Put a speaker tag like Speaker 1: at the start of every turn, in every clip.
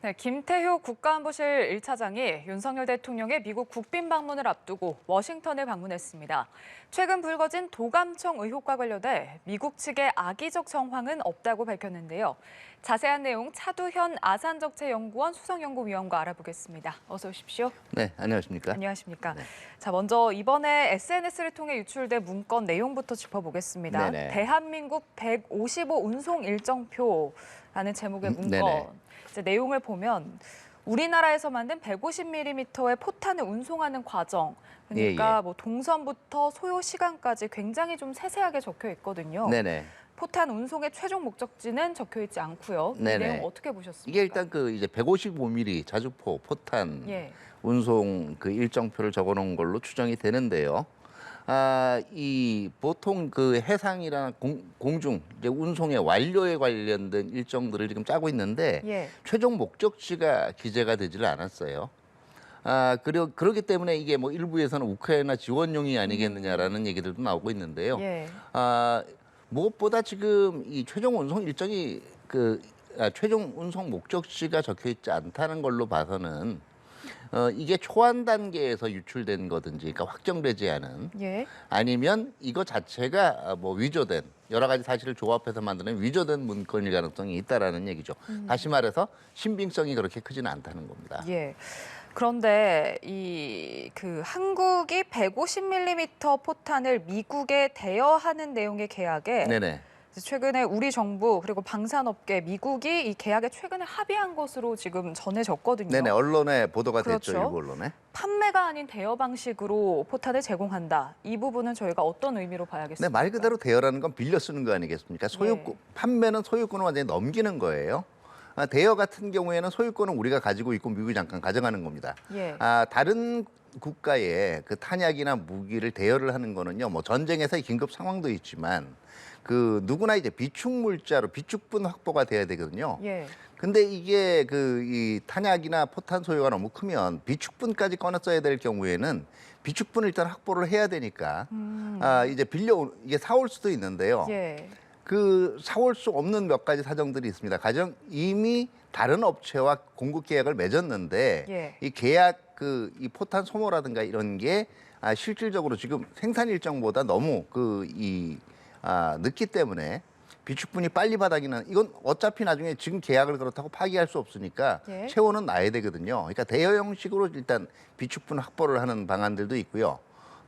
Speaker 1: 네, 김태효 국가안보실 1차장이 윤석열 대통령의 미국 국빈 방문을 앞두고 워싱턴을 방문했습니다. 최근 불거진 도감청 의혹과 관련해 미국 측의 악의적 정황은 없다고 밝혔는데요. 자세한 내용 차두현 아산정책연구원 수석연구위원과 알아보겠습니다. 어서 오십시오.
Speaker 2: 네, 안녕하십니까?
Speaker 1: 안녕하십니까.
Speaker 2: 네.
Speaker 1: 자, 먼저 이번에 SNS를 통해 유출된 문건 내용부터 짚어보겠습니다.
Speaker 2: 네네.
Speaker 1: 대한민국 155 운송 일정표라는 제목의 문건.
Speaker 2: 네네.
Speaker 1: 이제 내용을 보면 우리나라에서 만든 150mm의 포탄을 운송하는 과정, 그러니까
Speaker 2: 예.
Speaker 1: 뭐 동선부터 소요 시간까지 굉장히 좀 세세하게 적혀 있거든요.
Speaker 2: 네네.
Speaker 1: 포탄 운송의 최종 목적지는 적혀 있지 않고요. 이
Speaker 2: 네네.
Speaker 1: 내용 어떻게 보셨습니까?
Speaker 2: 이게 일단 그 이제 155mm 자주포 포탄
Speaker 1: 예.
Speaker 2: 운송 그 일정표를 적어놓은 걸로 추정이 되는데요. 이 보통 그 해상이나 공중 이제 운송의 완료에 관련된 일정들을 지금 짜고 있는데
Speaker 1: 예.
Speaker 2: 최종 목적지가 기재가 되지를 않았어요. 그러기 때문에 이게 뭐 일부에서는 우크라이나 지원용이 아니겠느냐라는 얘기들도 나오고 있는데요.
Speaker 1: 예.
Speaker 2: 무엇보다 지금 이 최종 운송 일정이 최종 운송 목적지가 적혀 있지 않다는 걸로 봐서는 이게 초안 단계에서 유출된 거든지, 그러니까 확정되지 않은,
Speaker 1: 예.
Speaker 2: 아니면 이거 자체가 뭐 위조된 여러 가지 사실을 조합해서 만드는 위조된 문건일 가능성이 있다라는 얘기죠. 다시 말해서 신빙성이 그렇게 크지는 않다는 겁니다.
Speaker 1: 예. 그런데 한국이 150mm 포탄을 미국에 대여하는 내용의 계약에
Speaker 2: 네네.
Speaker 1: 최근에 우리 정부 그리고 방산업계 미국이 이 계약에 최근에 합의한 것으로 지금 전해졌거든요.
Speaker 2: 네네. 언론에 보도가
Speaker 1: 그렇죠.
Speaker 2: 됐죠, 일부 언론에.
Speaker 1: 판매가 아닌 대여 방식으로 포탄을 제공한다. 이 부분은 저희가 어떤 의미로 봐야겠습니까?
Speaker 2: 네, 말 그대로 대여라는 건 빌려 쓰는 거 아니겠습니까? 소유권, 판매는 소유권을 완전히 넘기는 거예요. 대여 같은 경우에는 소유권은 우리가 가지고 있고 미국이 잠깐 가져가는 겁니다.
Speaker 1: 예.
Speaker 2: 다른 국가의 그 탄약이나 무기를 대여를 하는 거는요, 뭐 전쟁에서의 긴급 상황도 있지만 그 누구나 이제 비축물자로 비축분 확보가 돼야 되거든요.
Speaker 1: 예.
Speaker 2: 근데 이게 이 탄약이나 포탄 소요가 너무 크면 비축분까지 꺼내 써야 될 경우에는 비축분을 일단 확보를 해야 되니까 이제 이게 사올 수도 있는데요.
Speaker 1: 예.
Speaker 2: 그 사올 수 없는 몇 가지 사정들이 있습니다. 가령 이미 다른 업체와 공급 계약을 맺었는데
Speaker 1: 예.
Speaker 2: 이 계약 이 포탄 소모라든가 이런 게 실질적으로 지금 생산 일정보다 너무 늦기 때문에 비축분이 빨리 바닥이 나는, 이건 어차피 나중에 지금 계약을 그렇다고 파기할 수 없으니까
Speaker 1: 예.
Speaker 2: 채워는 놔야 되거든요. 그러니까 대여 형식으로 일단 비축분 확보를 하는 방안들도 있고요.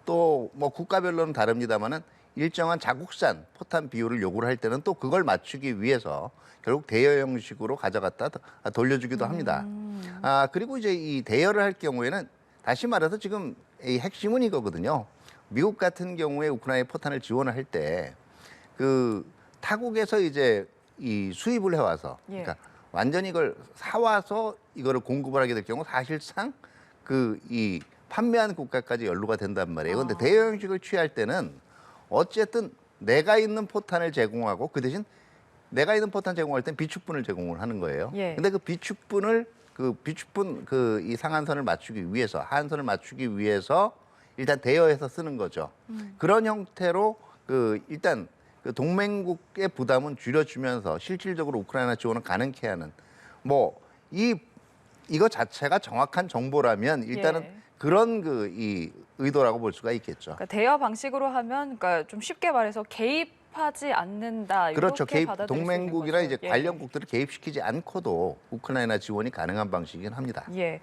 Speaker 2: 또 뭐 국가별로는 다릅니다만은 일정한 자국산 포탄 비율을 요구를 할 때는 또 그걸 맞추기 위해서 결국 대여 형식으로 가져갔다 돌려주기도 합니다. 그리고 이제 이 대여를 할 경우에는 다시 말해서 지금 이 핵심은 이거거든요. 미국 같은 경우에 우크라이나 포탄을 지원을 할 때 타국에서 이제 이 수입을 해와서,
Speaker 1: 예.
Speaker 2: 그러니까 완전히 이걸 사와서 이거를 공급을 하게 될 경우 사실상 이 판매한 국가까지 연루가 된단 말이에요. 그런데 대여 형식을 취할 때는 어쨌든 내가 있는 포탄을 제공하고 그 대신 내가 있는 포탄 제공할 땐 비축분을 제공을 하는 거예요.
Speaker 1: 예.
Speaker 2: 근데 그 비축분 이 상한선을 맞추기 위해서, 하한선을 맞추기 위해서 일단 대여해서 쓰는 거죠. 그런 형태로 일단 동맹국의 부담은 줄여주면서 실질적으로 우크라이나 지원을 가능케 하는, 이거 자체가 정확한 정보라면 일단은
Speaker 1: 예.
Speaker 2: 그런 이 의도라고 볼 수가 있겠죠.
Speaker 1: 그러니까 대여 방식으로 하면 그러니까 좀 쉽게 말해서 개입하지 않는다.
Speaker 2: 그렇죠.
Speaker 1: 이렇게 받아들일 수 있는
Speaker 2: 동맹국이나
Speaker 1: 거죠.
Speaker 2: 이제 관련국들을 개입시키지 않고도 우크라이나 지원이 가능한 방식이긴 합니다.
Speaker 1: 예.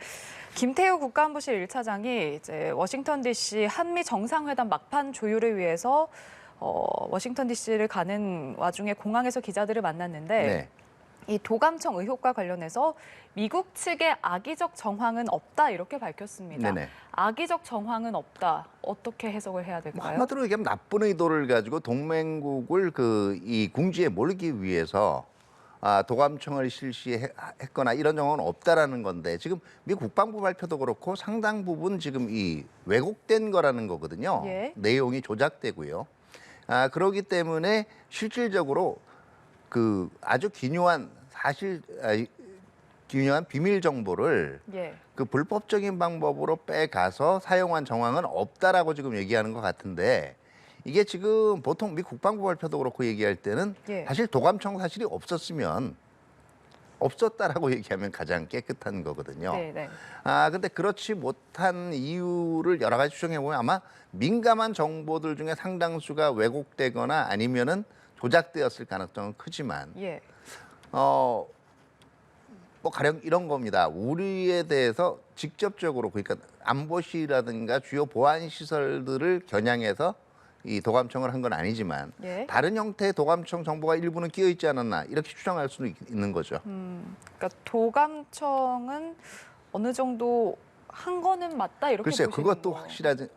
Speaker 1: 김태효 국가안보실 1차장이 이제 워싱턴 DC 한미 정상회담 막판 조율을 위해서 워싱턴 DC를 가는 와중에 공항에서 기자들을 만났는데
Speaker 2: 네.
Speaker 1: 이 도감청 의혹과 관련해서 미국 측의 악의적 정황은 없다 이렇게 밝혔습니다.
Speaker 2: 네네.
Speaker 1: 악의적 정황은 없다. 어떻게 해석을 해야 될까요?
Speaker 2: 한마디로 얘기하면 나쁜 의도를 가지고 동맹국을 이 궁지에 몰기 위해서 도감청을 실시했거나 이런 정황은 없다라는 건데, 지금 미 국방부 발표도 그렇고 상당 부분 지금 이 왜곡된 거라는 거거든요.
Speaker 1: 예.
Speaker 2: 내용이 조작되고요. 그렇기 때문에 실질적으로 아주 기묘한 기묘한 비밀 정보를
Speaker 1: 예.
Speaker 2: 불법적인 방법으로 빼가서 사용한 정황은 없다라고 지금 얘기하는 것 같은데, 이게 지금 보통 미 국방부 발표도 그렇고 얘기할 때는
Speaker 1: 예.
Speaker 2: 사실 도감청 사실이 없었으면 없었다라고 얘기하면 가장 깨끗한 거거든요.
Speaker 1: 네, 네.
Speaker 2: 근데 그렇지 못한 이유를 여러 가지 추정해 보면 아마 민감한 정보들 중에 상당수가 왜곡되거나 아니면은 조작되었을 가능성은 크지만
Speaker 1: 예.
Speaker 2: 뭐 가령 이런 겁니다. 우리에 대해서 직접적으로 그러니까 안보실이라든가 주요 보안 시설들을 겨냥해서 이 도감청을 한 건 아니지만
Speaker 1: 예.
Speaker 2: 다른 형태의 도감청 정보가 일부는 끼어 있지 않았나 이렇게 추정할 수도 있는 거죠.
Speaker 1: 그러니까 도감청은 어느 정도 한 거는 맞다 이렇게
Speaker 2: 글쎄요,
Speaker 1: 보시는
Speaker 2: 그것도
Speaker 1: 거.
Speaker 2: 확실하지.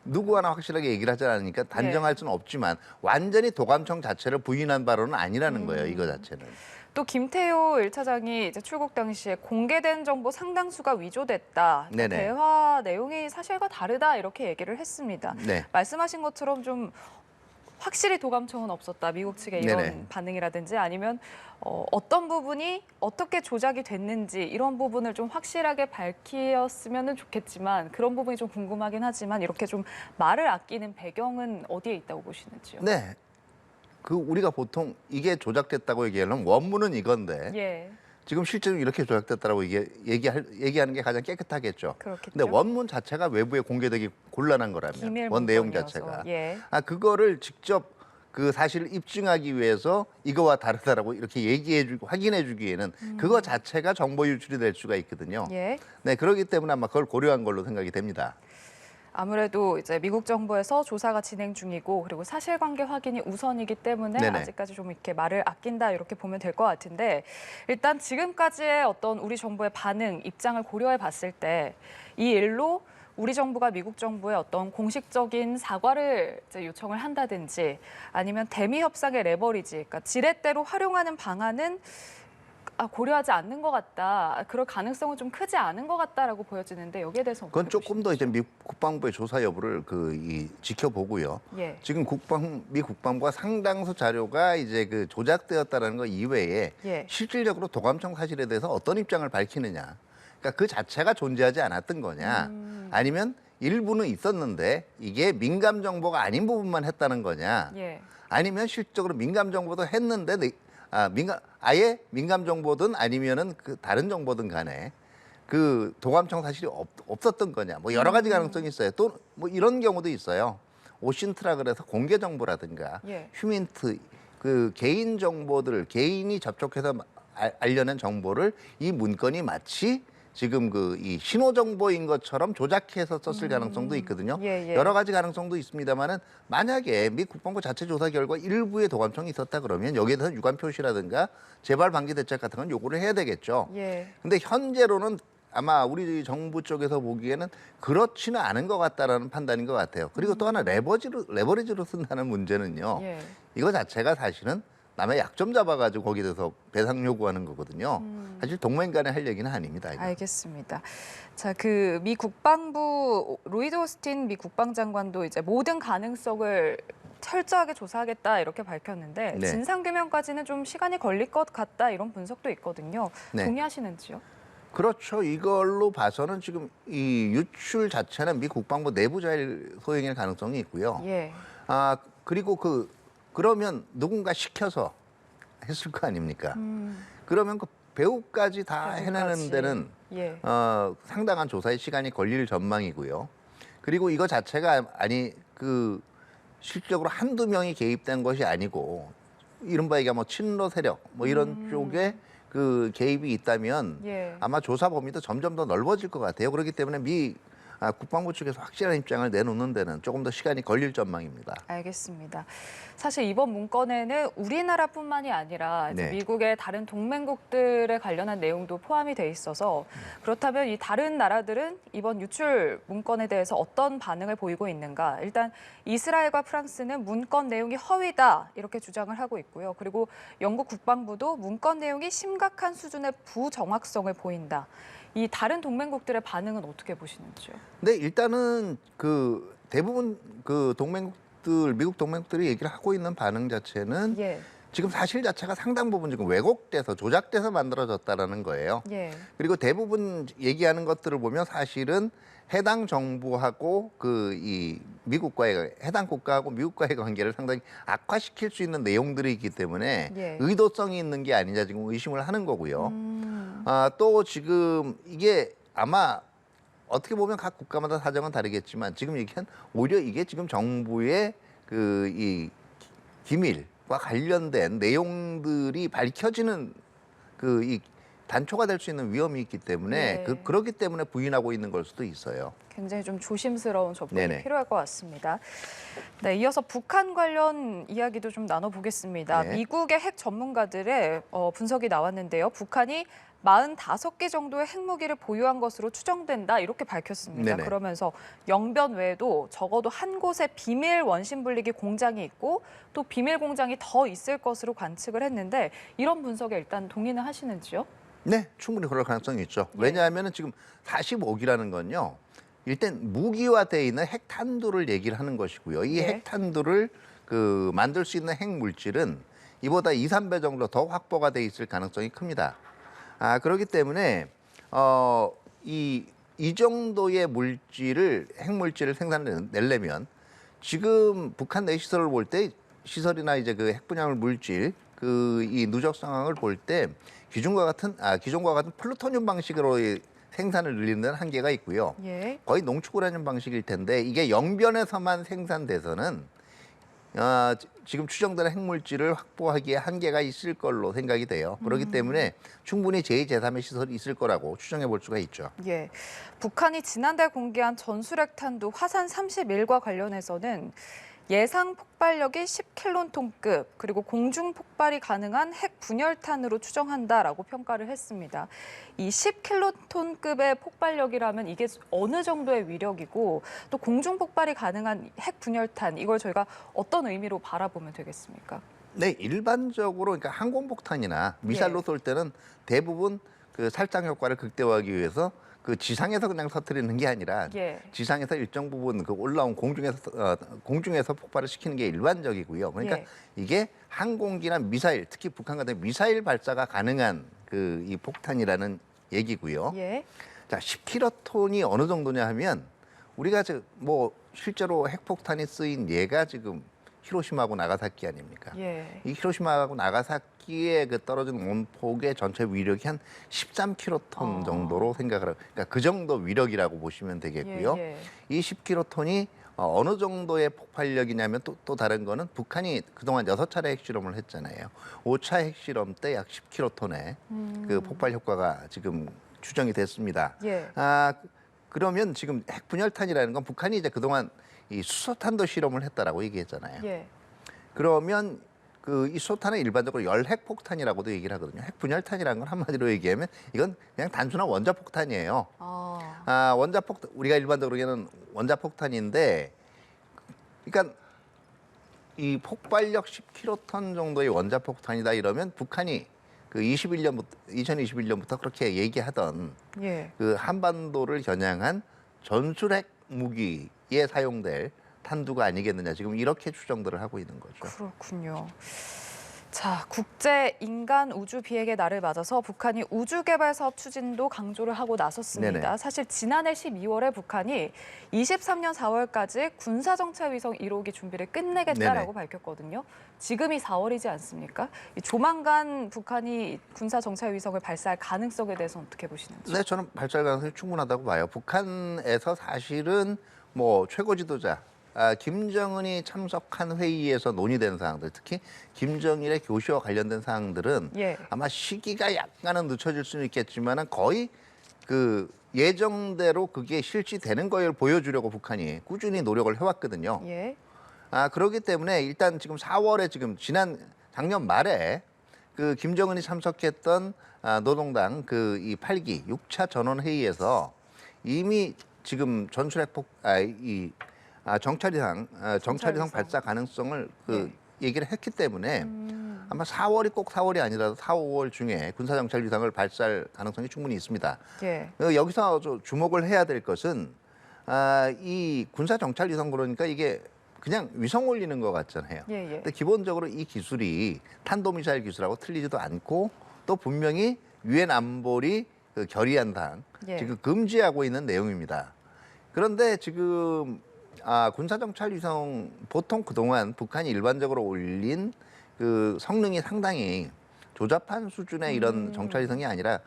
Speaker 2: 누구 하나 확실하게 얘기를 하지 않으니까 단정할
Speaker 1: 네.
Speaker 2: 수는 없지만 완전히 도감청 자체를 부인한 바로는 아니라는 거예요. 이거 자체는.
Speaker 1: 또 김태효 1차장이 이제 출국 당시에 공개된 정보 상당수가 위조됐다. 그러니까
Speaker 2: 네네.
Speaker 1: 대화 내용이 사실과 다르다 이렇게 얘기를 했습니다.
Speaker 2: 네.
Speaker 1: 말씀하신 것처럼 좀 확실히 도감청은 없었다. 미국 측의 이런
Speaker 2: 네네.
Speaker 1: 반응이라든지 아니면 어떤 부분이 어떻게 조작이 됐는지 이런 부분을 좀 확실하게 밝혔으면 좋겠지만 그런 부분이 좀 궁금하긴 하지만 이렇게 좀 말을 아끼는 배경은 어디에 있다고 보시는지요?
Speaker 2: 네. 우리가 보통 이게 조작됐다고 얘기하려면 원문은 이건데
Speaker 1: 예,
Speaker 2: 지금 실제로 이렇게 조작됐다라고 얘기하는 게 가장 깨끗하겠죠.
Speaker 1: 그렇겠죠.
Speaker 2: 근데 원문 자체가 외부에 공개되기 곤란한 거라면
Speaker 1: 기밀
Speaker 2: 원 내용
Speaker 1: 문건이어서.
Speaker 2: 자체가
Speaker 1: 예.
Speaker 2: 그거를 직접 그 사실을 입증하기 위해서 이거와 다르다라고 이렇게 얘기해주고 확인해주기에는 그거 자체가 정보 유출이 될 수가 있거든요.
Speaker 1: 예.
Speaker 2: 네, 그렇기 때문에 아마 그걸 고려한 걸로 생각이 됩니다.
Speaker 1: 아무래도 이제 미국 정부에서 조사가 진행 중이고 그리고 사실관계 확인이 우선이기 때문에
Speaker 2: 네네.
Speaker 1: 아직까지 좀 이렇게 말을 아낀다 이렇게 보면 될 것 같은데 일단 지금까지의 어떤 우리 정부의 반응, 입장을 고려해 봤을 때 이 일로 우리 정부가 미국 정부에 어떤 공식적인 사과를 이제 요청을 한다든지 아니면 대미 협상의 레버리지, 그러니까 지렛대로 활용하는 방안은 고려하지 않는 것 같다. 그럴 가능성은 좀 크지 않은 것 같다라고 보여지는데 여기에 대해서
Speaker 2: 그건
Speaker 1: 어떻게
Speaker 2: 조금 더 이제 미 국방부의 조사 여부를 지켜보고요.
Speaker 1: 예.
Speaker 2: 지금 미 국방부가 상당수 자료가 이제 조작되었다라는 거 이외에
Speaker 1: 예.
Speaker 2: 실질적으로 도감청 사실에 대해서 어떤 입장을 밝히느냐. 그러니까 그 자체가 존재하지 않았던 거냐. 아니면 일부는 있었는데 이게 민감 정보가 아닌 부분만 했다는 거냐.
Speaker 1: 예.
Speaker 2: 아니면 실질적으로 민감 정보도 했는데 아예 민감 정보든 아니면은 다른 정보든 간에 그 도감청 사실이 없었던 거냐. 뭐 여러 가지 가능성이 있어요. 또 뭐 이런 경우도 있어요. 오신트라 그래서 공개 정보라든가
Speaker 1: 예.
Speaker 2: 휴민트 개인 정보들을 개인이 접촉해서 알려낸 정보를 이 문건이 마치 지금 이 신호 정보인 것처럼 조작해서 썼을 가능성도 있거든요.
Speaker 1: 예, 예.
Speaker 2: 여러 가지 가능성도 있습니다만은 만약에 미 국방부 자체 조사 결과 일부의 도감청이 있었다 그러면 여기에 대해서 유감 표시라든가 재발 방지 대책 같은 건 요구를 해야 되겠죠.
Speaker 1: 예.
Speaker 2: 근데 현재로는 아마 우리 정부 쪽에서 보기에는 그렇지는 않은 것 같다라는 판단인 것 같아요. 그리고 또 하나 레버리지로 쓴다는 문제는요.
Speaker 1: 예.
Speaker 2: 이거 자체가 사실은 남의 약점 잡아가지고 거기에 대해서 배상 요구하는 거거든요. 사실 동맹 간에 할 얘기는 아닙니다. 이거.
Speaker 1: 알겠습니다. 자, 미 국방부 로이드 오스틴 미 국방장관도 이제 모든 가능성을 철저하게 조사하겠다 이렇게 밝혔는데
Speaker 2: 네.
Speaker 1: 진상규명까지는 좀 시간이 걸릴 것 같다 이런 분석도 있거든요.
Speaker 2: 네.
Speaker 1: 동의하시는지요?
Speaker 2: 그렇죠. 이걸로 봐서는 지금 이 유출 자체는 미 국방부 내부 자율 소행일 가능성이 있고요.
Speaker 1: 예.
Speaker 2: 그리고 그러면 누군가 시켜서 했을 거 아닙니까? 그러면 배후까지 다 해내는 데는
Speaker 1: 예.
Speaker 2: 상당한 조사의 시간이 걸릴 전망이고요. 그리고 이거 자체가 실질적으로 한두 명이 개입된 것이 아니고 이른바 이게 뭐 친러 세력 뭐 이런 쪽에 개입이 있다면
Speaker 1: 예.
Speaker 2: 아마 조사 범위도 점점 더 넓어질 것 같아요. 그렇기 때문에 국방부 측에서 확실한 입장을 내놓는 데는 조금 더 시간이 걸릴 전망입니다.
Speaker 1: 알겠습니다. 사실 이번 문건에는 우리나라뿐만이 아니라 이제
Speaker 2: 네.
Speaker 1: 미국의 다른 동맹국들에 관련한 내용도 포함이 돼 있어서 그렇다면 이 다른 나라들은 이번 유출 문건에 대해서 어떤 반응을 보이고 있는가? 일단 이스라엘과 프랑스는 문건 내용이 허위다 이렇게 주장을 하고 있고요. 그리고 영국 국방부도 문건 내용이 심각한 수준의 부정확성을 보인다. 이 다른 동맹국들의 반응은 어떻게 보시는지요?
Speaker 2: 근데 일단은 대부분 미국 동맹국들이 얘기를 하고 있는 반응 자체는
Speaker 1: 예.
Speaker 2: 지금 사실 자체가 상당 부분 지금 왜곡돼서 조작돼서 만들어졌다라는 거예요.
Speaker 1: 예.
Speaker 2: 그리고 대부분 얘기하는 것들을 보면 사실은 해당 정부하고 이 미국과의 해당 국가하고 미국과의 관계를 상당히 악화시킬 수 있는 내용들이 있기 때문에
Speaker 1: 예.
Speaker 2: 의도성이 있는 게 아니냐 지금 의심을 하는 거고요. 또 지금 이게 아마 어떻게 보면 각 국가마다 사정은 다르겠지만 지금 얘기한 오히려 이게 지금 정부의 이 기밀과 관련된 내용들이 밝혀지는 이 단초가 될 수 있는 위험이 있기 때문에
Speaker 1: 네.
Speaker 2: 그렇기 때문에 부인하고 있는 걸 수도 있어요.
Speaker 1: 굉장히 좀 조심스러운 접근이
Speaker 2: 네네.
Speaker 1: 필요할 것 같습니다. 네, 이어서 북한 관련 이야기도 좀 나눠보겠습니다.
Speaker 2: 네.
Speaker 1: 미국의 핵 전문가들의 분석이 나왔는데요. 북한이 45개 정도의 핵무기를 보유한 것으로 추정된다 이렇게 밝혔습니다.
Speaker 2: 네네.
Speaker 1: 그러면서 영변 외에도 적어도 한 곳에 비밀 원심 분리기 공장이 있고 또 비밀 공장이 더 있을 것으로 관측을 했는데 이런 분석에 일단 동의는 하시는지요?
Speaker 2: 네, 충분히 그럴 가능성이 있죠.
Speaker 1: 예.
Speaker 2: 왜냐하면 지금 45기라는 건요. 일단 무기화되어 있는 핵탄두를 얘기를 하는 것이고요. 이
Speaker 1: 예.
Speaker 2: 핵탄두를 만들 수 있는 핵물질은 이보다 2, 3배 정도 더 확보가 돼 있을 가능성이 큽니다. 그렇기 때문에 이 정도의 핵물질을 생산내려면 지금 북한 내 시설을 볼 때 시설이나 이제 핵 분야물 물질 이 누적 상황을 볼 때 기존과 같은 플루토늄 방식으로 생산을 늘리는 데는 한계가 있고요.
Speaker 1: 예.
Speaker 2: 거의 농축우라늄 방식일 텐데 이게 영변에서만 생산돼서는 지금 추정되는 핵물질을 확보하기에 한계가 있을 걸로 생각이 돼요. 그렇기 때문에 충분히 제2, 제3의 시설이 있을 거라고 추정해 볼 수가 있죠.
Speaker 1: 예. 북한이 지난달 공개한 전술핵 탄두 화산 31과 관련해서는 예상 폭발력이 10킬로톤급 그리고 공중 폭발이 가능한 핵 분열탄으로 추정한다라고 평가를 했습니다. 이 10킬로톤급의 폭발력이라면 이게 어느 정도의 위력이고 또 공중 폭발이 가능한 핵 분열탄 이걸 저희가 어떤 의미로 바라보면 되겠습니까?
Speaker 2: 네, 일반적으로 그러니까 항공폭탄이나 미사일로
Speaker 1: 예.
Speaker 2: 쏠 때는 대부분 살상 효과를 극대화하기 위해서 지상에서 그냥 터뜨리는 게 아니라
Speaker 1: 예.
Speaker 2: 지상에서 일정 부분 올라온 공중에서 폭발을 시키는 게 일반적이고요. 그러니까
Speaker 1: 예.
Speaker 2: 이게 항공기나 미사일, 특히 북한 같은 미사일 발사가 가능한 이 폭탄이라는 얘기고요.
Speaker 1: 예.
Speaker 2: 자, 10킬로톤이 어느 정도냐 하면 우리가 실제로 핵폭탄이 쓰인 예가 지금 히로시마하고 나가사키 아닙니까?
Speaker 1: 예.
Speaker 2: 이 히로시마하고 나가사키의 떨어진 원폭의 전체 위력이 한 13킬로톤 정도로 생각을 하고, 그러니까 그 정도 위력이라고 보시면 되겠고요.
Speaker 1: 예, 예.
Speaker 2: 이 10킬로톤이 어느 정도의 폭발력이냐면 또 다른 거는 북한이 그동안 6차례 핵실험을 했잖아요. 5차 핵실험 때 약 10킬로톤의 그 폭발 효과가 지금 추정이 됐습니다.
Speaker 1: 예.
Speaker 2: 그러면 지금 핵 분열탄이라는 건 북한이 이제 그동안 이 수소탄도 실험을 했다라고 얘기했잖아요.
Speaker 1: 예.
Speaker 2: 그러면 이 수소탄은 일반적으로 열핵폭탄이라고도 얘기를 하거든요. 핵 분열탄이라는 건 한마디로 얘기하면 이건 그냥 단순한 원자폭탄이에요. 우리가 일반적으로 얘기하는 원자폭탄인데, 그러니까 이 폭발력 10킬로톤 정도의 원자폭탄이다 이러면 북한이 2021년부터 그렇게 얘기하던
Speaker 1: 예.
Speaker 2: 한반도를 겨냥한 전술핵 무기에 사용될 탄두가 아니겠느냐 지금 이렇게 추정들을 하고 있는 거죠.
Speaker 1: 그렇군요. 자, 국제 인간 우주 비행의 날을 맞아서 북한이 우주 개발 사업 추진도 강조를 하고 나섰습니다.
Speaker 2: 네네.
Speaker 1: 사실 지난해 12월에 북한이 23년 4월까지 군사 정찰 위성 1호기 준비를 끝내겠다라고
Speaker 2: 네네.
Speaker 1: 밝혔거든요. 지금이 4월이지 않습니까? 조만간 북한이 군사 정찰 위성을 발사할 가능성에 대해서 어떻게 보시는지?
Speaker 2: 네, 저는 발달 가능성이 충분하다고 봐요. 북한에서 사실은 최고 지도자 김정은이 참석한 회의에서 논의된 사항들, 특히 김정일의 교시와 관련된 사항들은
Speaker 1: 예.
Speaker 2: 아마 시기가 약간은 늦춰질 수는 있겠지만은 거의 예정대로 그게 실시되는 걸 보여주려고 북한이 꾸준히 노력을 해왔거든요.
Speaker 1: 예.
Speaker 2: 그렇기 때문에 일단 지금 4월에 작년 말에 김정은이 참석했던 노동당 이 8기 6차 전원 회의에서 이미 지금 정찰위성 발사 가능성을 얘기를 했기 때문에 아마 4월이 꼭 4월이 아니라도 4, 5월 중에 군사정찰위성을 발사할 가능성이 충분히 있습니다.
Speaker 1: 예.
Speaker 2: 여기서 주목을 해야 될 것은 이 군사정찰위성 그러니까 이게 그냥 위성 올리는 것 같잖아요.
Speaker 1: 예, 예.
Speaker 2: 근데 기본적으로 이 기술이 탄도미사일 기술하고 틀리지도 않고 또 분명히 유엔 안보리 그 결의안 당
Speaker 1: 예.
Speaker 2: 지금 금지하고 있는 내용입니다. 그런데 지금 군사정찰 위성 보통 그동안 북한이 일반적으로 올린 그 성능이 상당히 조잡한 수준의 이런 정찰 위성이 아니라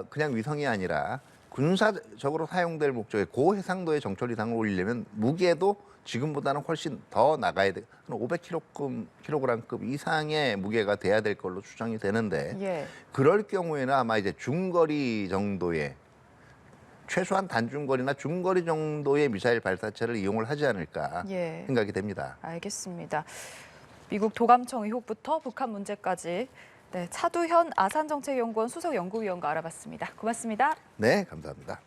Speaker 2: 그냥 위성이 아니라 군사적으로 사용될 목적의 고해상도의 정찰 위성을 올리려면 무게도 지금보다는 훨씬 더 나가야 돼. 한 500kg급 이상의 무게가 돼야 될 걸로 추정이 되는데
Speaker 1: 예.
Speaker 2: 그럴 경우에는 아마 이제 중거리 정도의 최소한 단중거리나 중거리 정도의 미사일 발사체를 이용을 하지 않을까
Speaker 1: 예.
Speaker 2: 생각이 됩니다.
Speaker 1: 알겠습니다. 미국 도감청 의혹부터 북한 문제까지 네, 차두현 아산정책연구원 수석연구위원과 알아봤습니다. 고맙습니다.
Speaker 2: 네, 감사합니다.